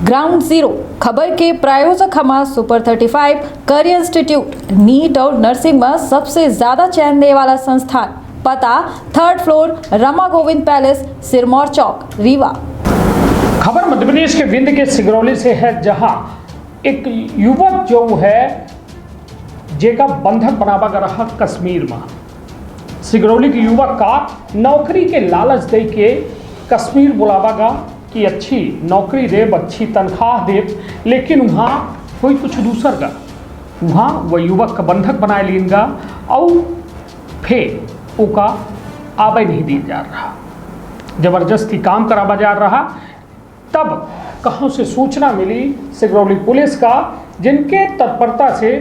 Ground zero खबर के प्रायोजक हमारा सुपर 35 करियर इंस्टीट्यूट नीट और नर्सिंग में सबसे ज्यादा चयन देने वाला संस्थान। पता 3rd floor Rama Govind palace, Sirmour Chowk, Rewa. खबर मध्य प्रदेश के विंध्य के सिगरौली से है, जहां एक युवक जो है जेका बंधक बनावा रहा कश्मीर में। सिगरौली के युवक का नौकरी के लालच दे के कश्मीर बुलावा गा कि अच्छी नौकरी देव, अच्छी तनख्वाह देव, लेकिन वहाँ कोई कुछ दूसर का वहाँ वह युवक का बंधक बनाए लीनगा और फिर उका आबे नहीं दी जा रहा, जबरदस्ती काम करावा जा रहा। तब कहाँ से सूचना मिली सिगरौली पुलिस का, जिनके तत्परता से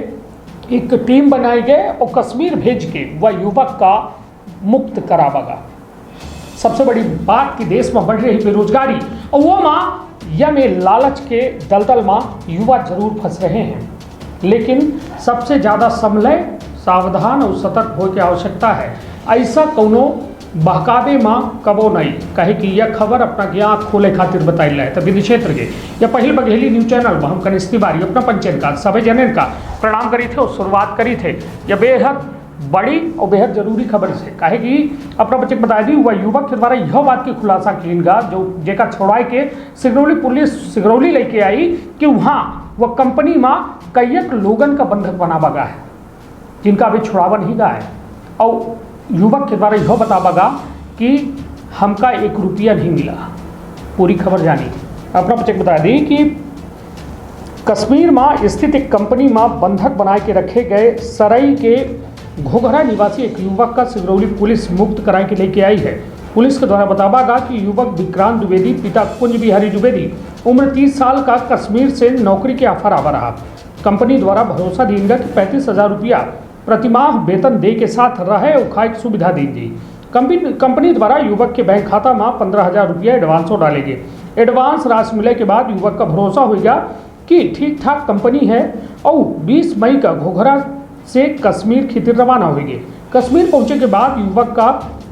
एक टीम बनाई गई और कश्मीर भेज के वह युवक का मुक्त करावागा। सबसे बड़ी बात कि देश में बढ़ रही बेरोजगारी और वो माँ या में लालच के दलदल में युवा जरूर फंस रहे हैं, लेकिन सबसे ज़्यादा संभले, सावधान और सतर्क होने की आवश्यकता है। ऐसा कोनो बहकावे माँ कबो नहीं कहे कि यह खबर अपना ज्ञान खोले खातिर बताई है। तो विधि क्षेत्र के या पहल बघेली न्यूज चैनल में हम कनिष्ठ तिवारी अपना पंचन का सभी जनन का प्रणाम करी थे और शुरुआत करी थे यह बेहद बड़ी और बेहद जरूरी खबर से। कहे कि अपना बच्चे को बता दी हुआ युवक के द्वारा यह बात की खुलासा कीनगा जो जेका छोड़ाई के सिगरौली पुलिस सिगरौली लेके आई कि वहाँ वह कंपनी में कईक लोगन का बंधक बनावा गा है, जिनका अभी छुड़ावा नहीं गा है। और युवक के द्वारा यह बतावागा कि हमका 1 रुपया नहीं मिला। पूरी खबर जानी अपना बच्चे को बता दी कि कश्मीर में स्थित एक कंपनी में बंधक बना के रखे गए सराई के घोघरा निवासी एक युवक का सिगरौली पुलिस मुक्त कराए के लेके आई है। पुलिस के द्वारा बतावागा कि युवक विक्रांत द्विवेदी पिता कुंज बिहारी द्विवेदी उम्र 30 साल का कश्मीर से नौकरी के ऑफर आवा रहा। कंपनी द्वारा भरोसा देंगे कि 35,000 रुपया प्रतिमाह वेतन दे के साथ रहे और खाए की सुविधा दी गई। कंपनी द्वारा युवक के बैंक खाता में 15,000 रुपया एडवांस डालेंगे। एडवांस राशि मिले के बाद युवक का भरोसा होगा कि ठीक ठाक कंपनी है और 20 मई का घोघरा से कश्मीर खातिर रवाना होगी। कश्मीर पहुंचे के बाद युवक का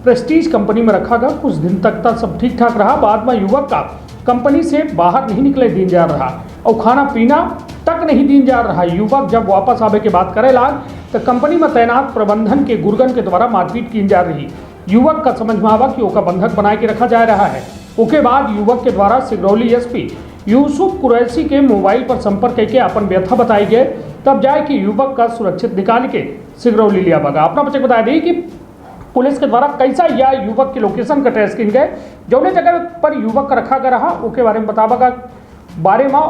प्रेस्टीज कंपनी में रखा गया। कुछ दिन तक सब ठीक ठाक रहा। बाद में युवक का कंपनी से बाहर नहीं निकले दिन जा रहा और खाना पीना तक नहीं दिन जा रहा। युवक जब वापस आवे के बात करे लाग तो कंपनी में तैनात प्रबंधन के गुर्गन के द्वारा मारपीट की जा रही। युवक का समझ में आवा कि ओका बंधक बनाए के रखा जा रहा है। उसके बाद युवक के द्वारा सिगरौली एसपी यूसुफ कुरैशी के मोबाइल पर संपर्क करके अपन व्यथा बताई गए। तब जाए कि युवक का सुरक्षित निकाल के सिगरौली लिया बगा। अपना बच्चे को बता दी कि पुलिस के द्वारा कैसा यह युवक की लोकेशन का ट्रेस किन गए, जौने जगह पर युवक का रखा गया रहा उसके बारे में बतावागा। बारे में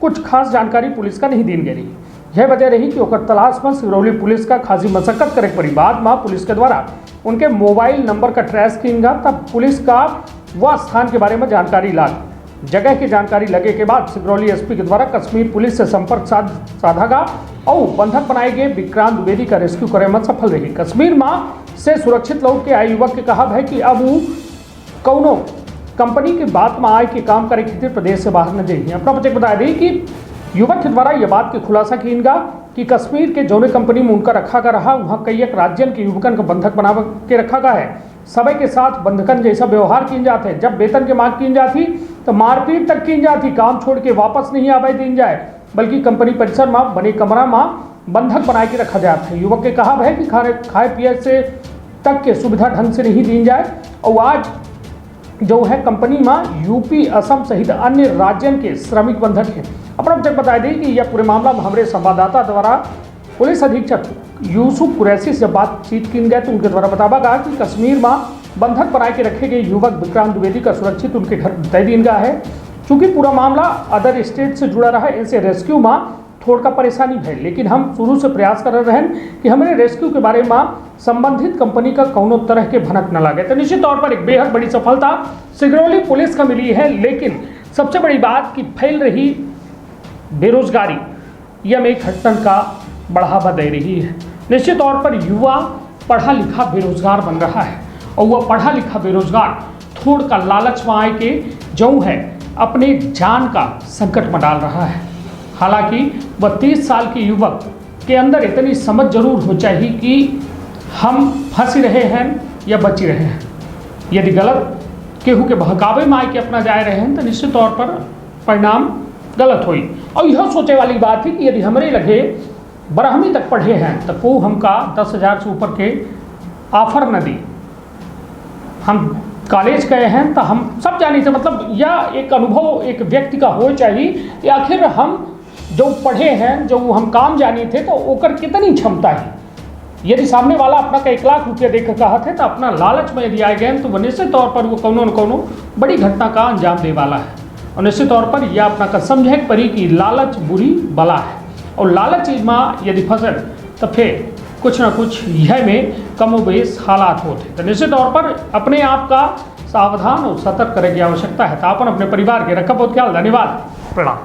कुछ खास जानकारी पुलिस का नहीं दी गई। यह वजह रही कि ओकर तलाश में सिगरौली पुलिस का खासी मशक्कत करे पड़ी। बाद में पुलिस के द्वारा उनके मोबाइल नंबर का ट्रेस किनगा। तब पुलिस का वह स्थान के बारे में जानकारी लाग। जगह की जानकारी लगे के बाद सिगरौली एसपी के द्वारा कश्मीर पुलिस से संपर्क साधागा और बंधक बनाए गए विक्रांत द्विवेदी का रेस्क्यू करे में सफल रही। कश्मीर में से सुरक्षित लौट के आए युवक के कहा है कि अब वो कौनो कंपनी की बात में आए कि काम करे खातिर प्रदेश से बाहर न जाइए। अपना बच्चे को बता दी कि युवक के द्वारा यह बात की खुलासा कीनगा कि कश्मीर के जौने कंपनी में उनका रखा गया रहा वहाँ कई एक राज्यन के युवकन का बंधक बना के रखा गया है। सभी के साथ बंधकन जैसा व्यवहार की जाते हैं। जब वेतन की मांग की जाती तो मारपीट तक की जाती। काम छोड़ के वापस नहीं आवे दी जाए, बल्कि कंपनी परिसर में बने कमरा में बंधक बना के रखा जाता है। युवक के कहा है कि खाए पिए से तक के सुविधा ढंग से नहीं दी जाए। और आज जो है कंपनी में यूपी, असम सहित अन्य राज्यन के श्रमिक बंधक हैं। अपना जब बता दें कि यह पूरे मामला में हमारे संवाददाता द्वारा पुलिस अधीक्षक यूसुफ कुरैशी से बातचीत की गई तो उनके द्वारा बतावागा कि कश्मीर में बंधक बना के रखे गए युवक विक्रांत द्विवेदी का सुरक्षित उनके घर तय दिन गया है। चूँकि पूरा मामला अदर स्टेट से जुड़ा रहा है, इनसे रेस्क्यू में थोड़ा परेशानी है, लेकिन हम शुरू से प्रयास कर रहे हैं कि हमें रेस्क्यू के बारे में संबंधित कंपनी का कौनो तरह के भनक न लगे। तो निश्चित तौर पर एक बेहद बड़ी सफलता सिगरौली पुलिस का मिली है। लेकिन सबसे बड़ी बात कि फैल रही बेरोजगारी यह में घटन का बढ़ावा दे रही है। निश्चित तौर पर युवा पढ़ा लिखा बेरोजगार बन रहा है और वह पढ़ा लिखा बेरोजगार थोड़ का लालच में आए के जो है अपने जान का संकट में डाल रहा है। हालांकि वह 30 साल के युवक के अंदर इतनी समझ जरूर हो चाहिए कि हम फंसी रहे हैं या बची रहे हैं। यदि गलत केहू के बहकावे में आए के अपना जाए रहे हैं तो निश्चित तौर पर परिणाम गलत हुई। और यह सोचे वाली बात थी कि यदि हमारे लगे 12वीं तक पढ़े हैं तो को हमका 10,000 से ऊपर के ऑफर न दी। हम कॉलेज गए हैं तो हम सब जानी थे, मतलब यह एक अनुभव एक व्यक्ति का हो चाहिए कि आखिर हम जो पढ़े हैं, जो हम काम जानी थे तो ओकर कितनी क्षमता है। यदि सामने वाला अपना का 1 लाख रुपया देकर कहा थे तो अपना लालच में यदि आए गए तो वह निश्चित तौर पर वो कोनो न कोनो बड़ी घटना का अंजाम दे वाला है। और निश्चित तौर पर यह अपना का समझे परी कि लालच बुरी बला है, और लालच चीज में यदि फसल तो फिर कुछ ना कुछ यह में कमोबेश हालात होते। तो निश्चित तौर पर अपने आप का सावधान और सतर्क करने की आवश्यकता है। तो अपन अपने परिवार के रखा बहुत ख्याल। धन्यवाद, प्रणाम।